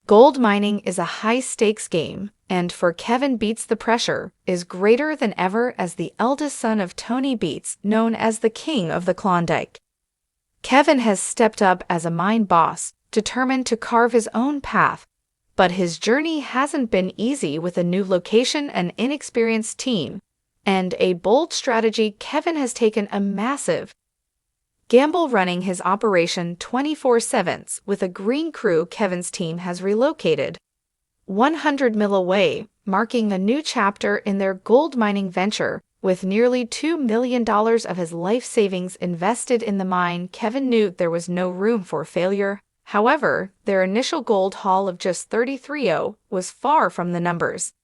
Gold mining is a high-stakes game, and for Kevin Beets the pressure is greater than ever as the eldest son of Tony Beets, known as the King of the Klondike. Kevin has stepped up as a mine boss, determined to carve his own path, but his journey hasn't been easy with a new location, an inexperienced team, and a bold strategy. Kevin has taken a massive gamble running his operation 24/7 with a green crew. Kevin's team has relocated 100 mil away, marking a new chapter in their gold mining venture. With nearly $2 million of his life savings invested in the mine, Kevin knew there was no room for failure. However, their initial gold haul of just 33,000 was far from the numbers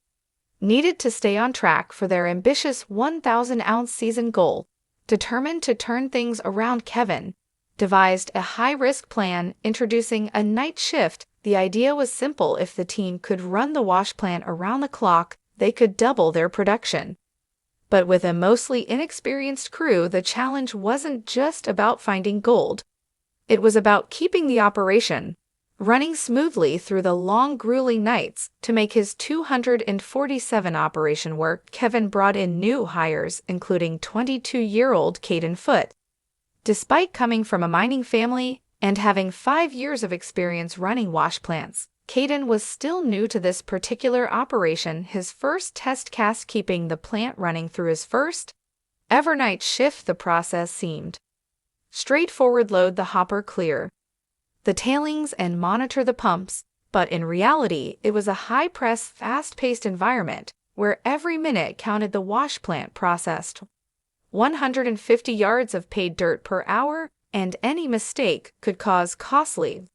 needed to stay on track for their ambitious 1,000-ounce season goal. Determined to turn things around, Kevin devised a high-risk plan, introducing a night shift. The idea was simple: if the team could run the wash plant around the clock, they could double their production. But with a mostly inexperienced crew, the challenge wasn't just about finding gold. It was about keeping the operation running smoothly through the long, grueling nights. To make his 247 operation work, Kevin brought in new hires, including 22-year-old Caden Foote. Despite coming from a mining family and having 5 years of experience running wash plants, Caden was still new to this particular operation. His first test cast keeping the plant running through his first ever night shift. The process seemed straightforward: load the hopper, clear the tailings, and monitor the pumps. But in reality, it was a high-press, fast-paced environment where every minute counted. The wash plant processed 150 yards of paid dirt per hour, and any mistake could cause costly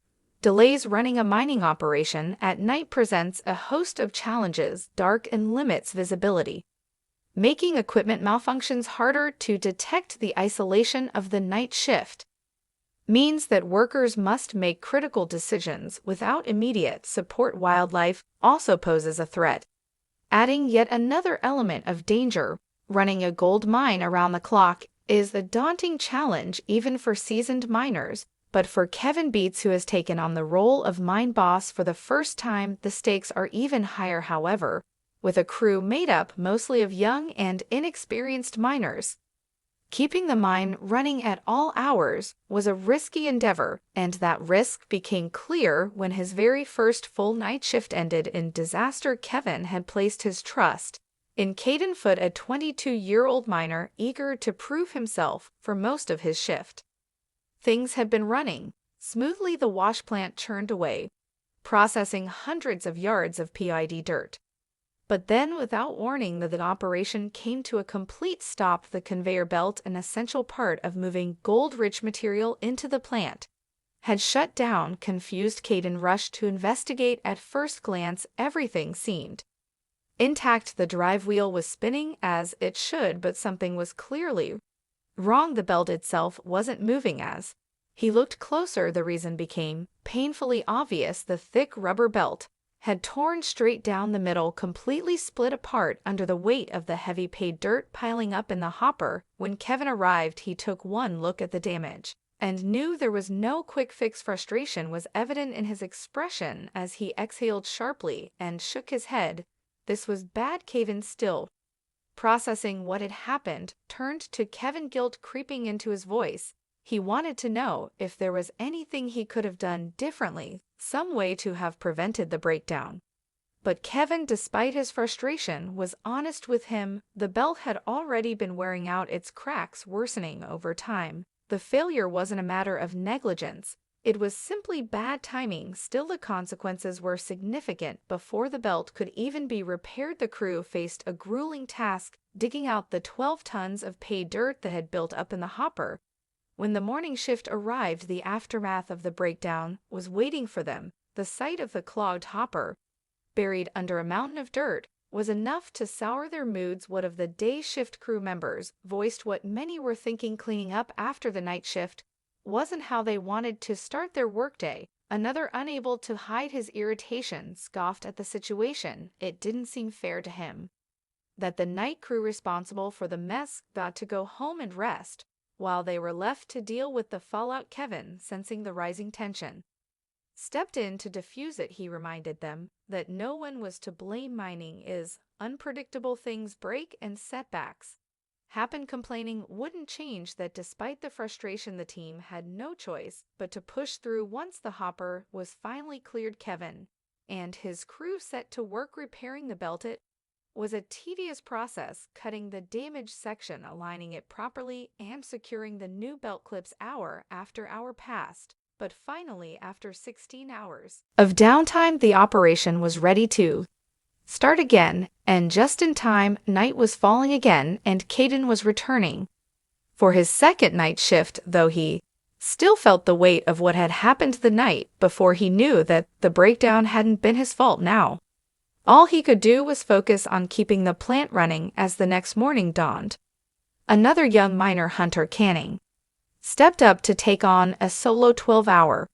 delays. Running a mining operation at night presents a host of challenges. Dark and limits visibility, making equipment malfunctions harder to detect. The isolation of the night shift means that workers must make critical decisions without immediate support. Wildlife also poses a threat, adding yet another element of danger. Running a gold mine around the clock is a daunting challenge even for seasoned miners, but for Kevin Beets, who has taken on the role of mine boss for the first time, the stakes are even higher. However, with a crew made up mostly of young and inexperienced miners, keeping the mine running at all hours was a risky endeavor, and that risk became clear when his very first full night shift ended in disaster. Kevin had placed his trust in Caden Foote, a 22-year-old miner eager to prove himself. For most of his shift, things had been running smoothly. The wash plant churned away, processing hundreds of yards of PID dirt. But then, without warning, the operation came to a complete stop. The conveyor belt, an essential part of moving gold-rich material into the plant, had shut down. Confused, Caden rushed to investigate. At first glance, everything seemed intact. The drive wheel was spinning as it should, but something was clearly wrong. The belt itself wasn't moving. As he looked closer, the reason became painfully obvious. The thick rubber belt had torn straight down the middle, completely split apart under the weight of the heavy paid dirt piling up in the hopper. When Kevin arrived, he took one look at the damage and knew there was no quick fix. Frustration was evident in his expression as he exhaled sharply and shook his head. This was bad. Kevin, still processing what had happened, turned to Kevin, guilt creeping into his voice. He wanted to know if there was anything he could have done differently, some way to have prevented the breakdown. But Kevin, despite his frustration, was honest with him. The belt had already been wearing out, its cracks worsening over time. The failure wasn't a matter of negligence. It was simply bad timing. Still, the consequences were significant. Before the belt could even be repaired, the crew faced a grueling task, digging out the 12 tons of paid dirt that had built up in the hopper. When the morning shift arrived, the aftermath of the breakdown was waiting for them. The sight of the clogged hopper, buried under a mountain of dirt, was enough to sour their moods. One of the day shift crew members voiced what many were thinking: cleaning up after the night shift wasn't how they wanted to start their workday. Another, unable to hide his irritation, scoffed at the situation. It didn't seem fair to him that the night crew responsible for the mess got to go home and rest, while they were left to deal with the fallout. Kevin, sensing the rising tension, stepped in to defuse it. He reminded them that no one was to blame. Mining is unpredictable, things break and setbacks happen. Complaining wouldn't change that. Despite the frustration, the team had no choice but to push through. Once the hopper was finally cleared, Kevin and his crew set to work repairing the belt. It was a tedious process, cutting the damaged section, aligning it properly, and securing the new belt clips. Hour after hour passed, but finally, after 16 hours of downtime, the operation was ready to start again, and just in time. Night was falling again, and Caden was returning for his second night shift, though he still felt the weight of what had happened the night before. He knew that the breakdown hadn't been his fault now. All he could do was focus on keeping the plant running. As the next morning dawned, another young miner, Hunter Canning, stepped up to take on a solo 12-hour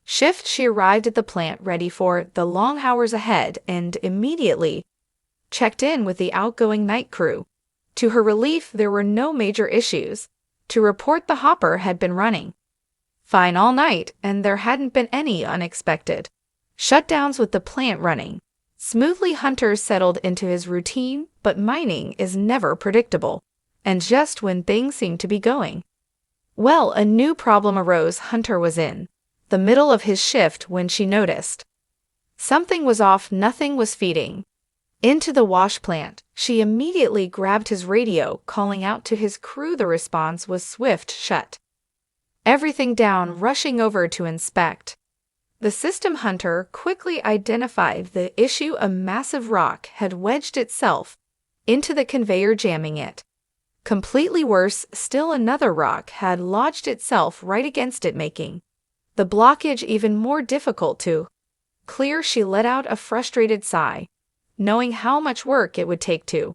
shift. She arrived at the plant ready for the long hours ahead and immediately checked in with the outgoing night crew. To her relief, there were no major issues to report. The hopper had been running fine all night, and there hadn't been any unexpected shutdowns. With the plant running smoothly, Hunter settled into his routine. But mining is never predictable, and just when things seemed to be going well, a new problem arose. Hunter was in the middle of his shift when she noticed something was off. Nothing was feeding into the wash plant. She immediately grabbed his radio, calling out to his crew. The response was swift: shut everything down. Rushing over to inspect the system, Hunter quickly identified the issue. A massive rock had wedged itself into the conveyor, jamming it completely. Worse still, another rock had lodged itself right against it, making the blockage even more difficult to clear. She let out a frustrated sigh, knowing how much work it would take to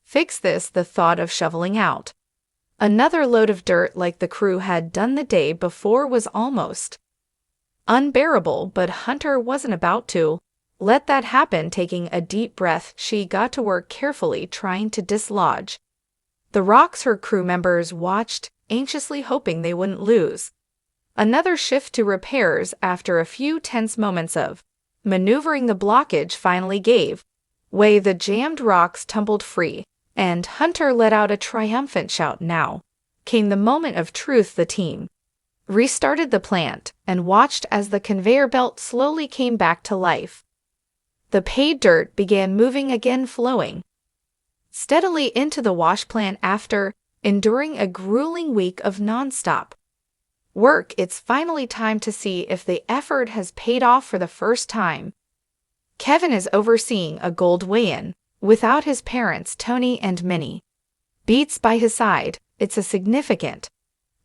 fix this. The thought of shoveling out another load of dirt like the crew had done the day before was almost unbearable, but Hunter wasn't about to let that happen. Taking a deep breath, she got to work carefully, trying to dislodge the rocks. Her crew members watched anxiously, hoping they wouldn't lose another shift to repairs. After a few tense moments of maneuvering, the blockage finally gave way. The jammed rocks tumbled free, and Hunter let out a triumphant shout. Now came the moment of truth. The team restarted the plant and watched as the conveyor belt slowly came back to life. The paid dirt began moving again, flowing steadily into the wash plant. After enduring a grueling week of nonstop work, it's finally time to see if the effort has paid off. For the first time, Kevin is overseeing a gold weigh-in without his parents, Tony and Minnie Beets, by his side. It's a significant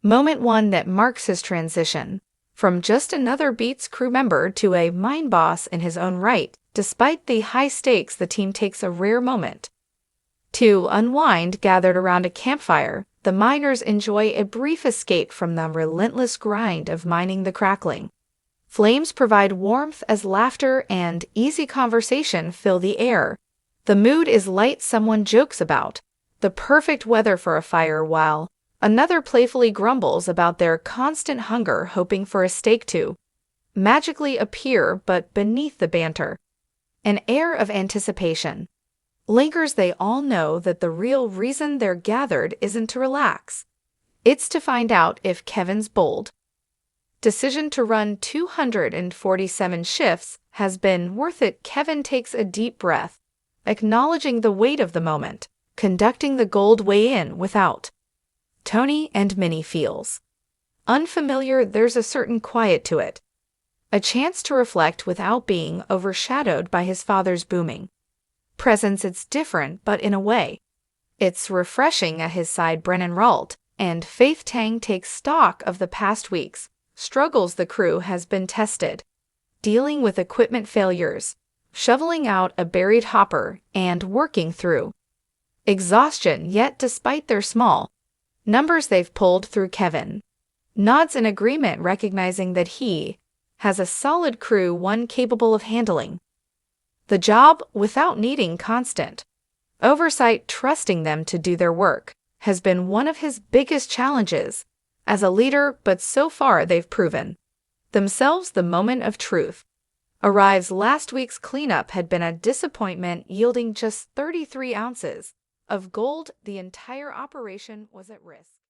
moment, one that marks his transition from just another Beets crew member to a mine boss in his own right. Despite the high stakes, the team takes a rare moment to unwind. Gathered around a campfire, the miners enjoy a brief escape from the relentless grind of mining. The crackling flames provide warmth as laughter and easy conversation fill the air. The mood is light. Someone jokes about the perfect weather for a fire, while another playfully grumbles about their constant hunger, hoping for a steak to magically appear. But beneath the banter, an air of anticipation lingers. They all know that the real reason they're gathered isn't to relax. It's to find out if Kevin's bold decision to run 247 shifts has been worth it. Kevin takes a deep breath, acknowledging the weight of the moment. Conducting the gold weigh-in without Tony and Minnie feels unfamiliar. There's a certain quiet to it, a chance to reflect without being overshadowed by his father's booming presence. It's different, but in a way, it's refreshing. At his side, Brennan Ralt and Faith Tang take stock of the past week's struggles. The crew has been tested, dealing with equipment failures, shoveling out a buried hopper, and working through exhaustion. Yet, despite their small numbers, they've pulled through. Kevin nods in agreement, recognizing that he has a solid crew, one capable of handling the job without needing constant oversight. Trusting them to do their work has been one of his biggest challenges as a leader, but so far they've proven themselves the moment of truth. Arrive's last week's cleanup had been a disappointment, yielding just 33 ounces of gold. The entire operation was at risk.